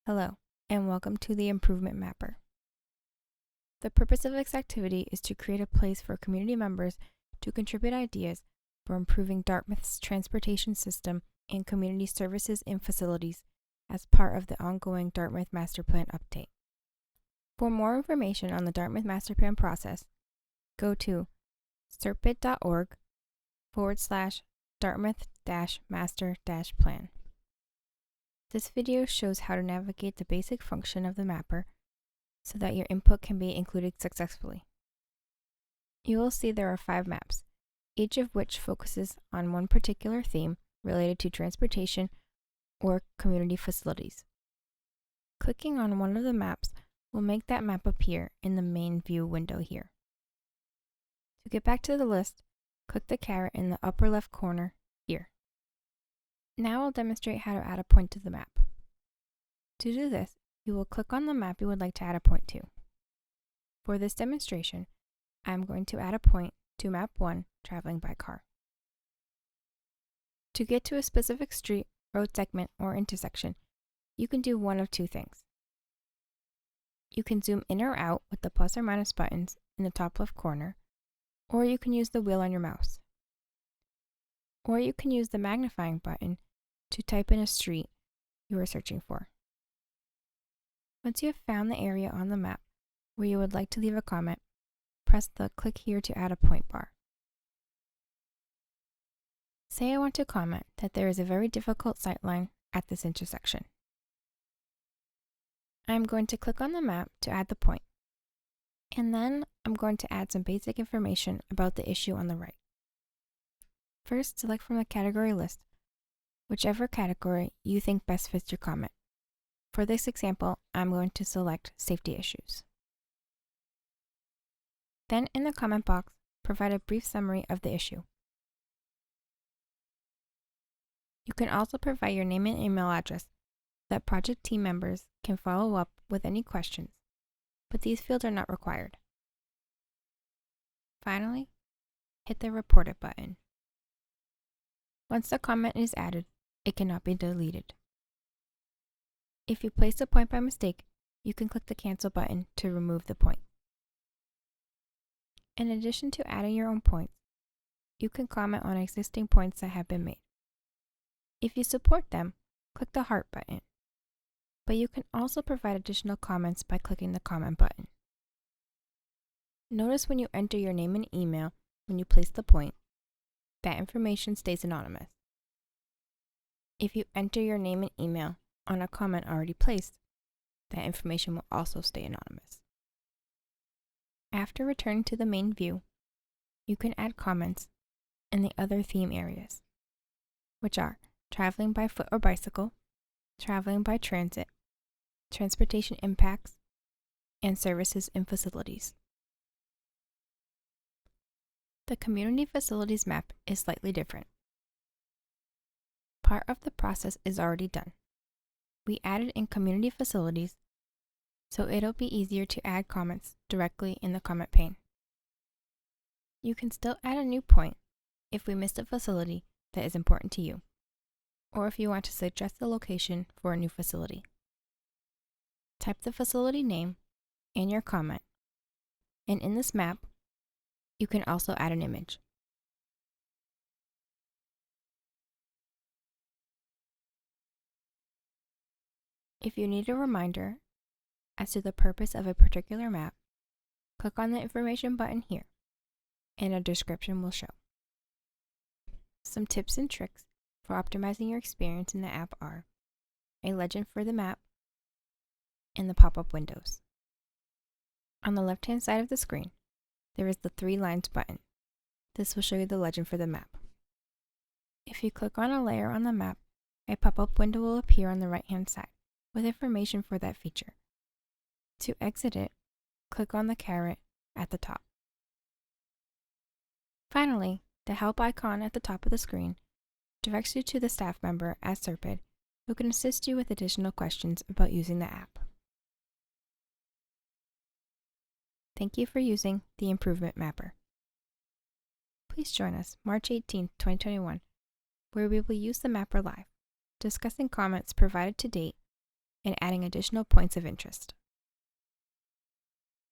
Hello, and welcome to the Improvement Mapper. The purpose of this activity is to create a place for community members to contribute ideas for improving Dartmouth's transportation system and community services and facilities as part of the ongoing Dartmouth Master Plan update. For more information on the Dartmouth Master Plan process, go to serpent.org/Dartmouth-Master-Plan. This video shows how to navigate the basic function of the mapper so that your input can be included successfully. You will see there are 5 maps, each of which focuses on one particular theme related to transportation or community facilities. Clicking on one of the maps will make that map appear in the main view window here. To get back to the list, click the caret in the upper left corner here. Now I'll demonstrate how to add a point to the map. To do this, you will click on the map you would like to add a point to. For this demonstration, I'm going to add a point to map 1, traveling by car. To get to a specific street, road segment, or intersection, you can do one of 2 things. You can zoom in or out with the plus or minus buttons in the top left corner, or you can use the wheel on your mouse. Or you can use the magnifying button to type in a street you are searching for. Once you have found the area on the map where you would like to leave a comment, press the Click Here to Add a Point bar. Say I want to comment that there is a very difficult sightline at this intersection. I'm going to click on the map to add the point, and then I'm going to add some basic information about the issue on the right. First, select from the category list whichever category you think best fits your comment. For this example, I'm going to select safety issues. Then in the comment box, provide a brief summary of the issue. You can also provide your name and email address so that project team members can follow up with any questions, but these fields are not required. Finally, hit the Report It button. Once the comment is added, it cannot be deleted. If you place a point by mistake, you can click the Cancel button to remove the point. In addition to adding your own points, you can comment on existing points that have been made. If you support them, click the Heart button. But you can also provide additional comments by clicking the Comment button. Notice when you enter your name and email when you place the point, that information stays anonymous. If you enter your name and email on a comment already placed, that information will also stay anonymous. After returning to the main view, you can add comments in the other theme areas, which are traveling by foot or bicycle, traveling by transit, transportation impacts, and services and facilities. The community facilities map is slightly different. Part of the process is already done. We added in community facilities, so it'll be easier to add comments directly in the comment pane. You can still add a new point if we missed a facility that is important to you, or if you want to suggest the location for a new facility. Type the facility name and your comment, and in this map, you can also add an image. If you need a reminder as to the purpose of a particular map, click on the information button here, and a description will show. Some tips and tricks for optimizing your experience in the app are a legend for the map and the pop-up windows. On the left-hand side of the screen, there is the 3 lines button. This will show you the legend for the map. If you click on a layer on the map, a pop-up window will appear on the right-hand side with information for that feature. To exit it, click on the caret at the top. Finally, the help icon at the top of the screen directs you to the staff member at Serpent who can assist you with additional questions about using the app. Thank you for using the Improvement Mapper. Please join us March 18, 2021, where we will use the Mapper live, discussing comments provided to date and adding additional points of interest.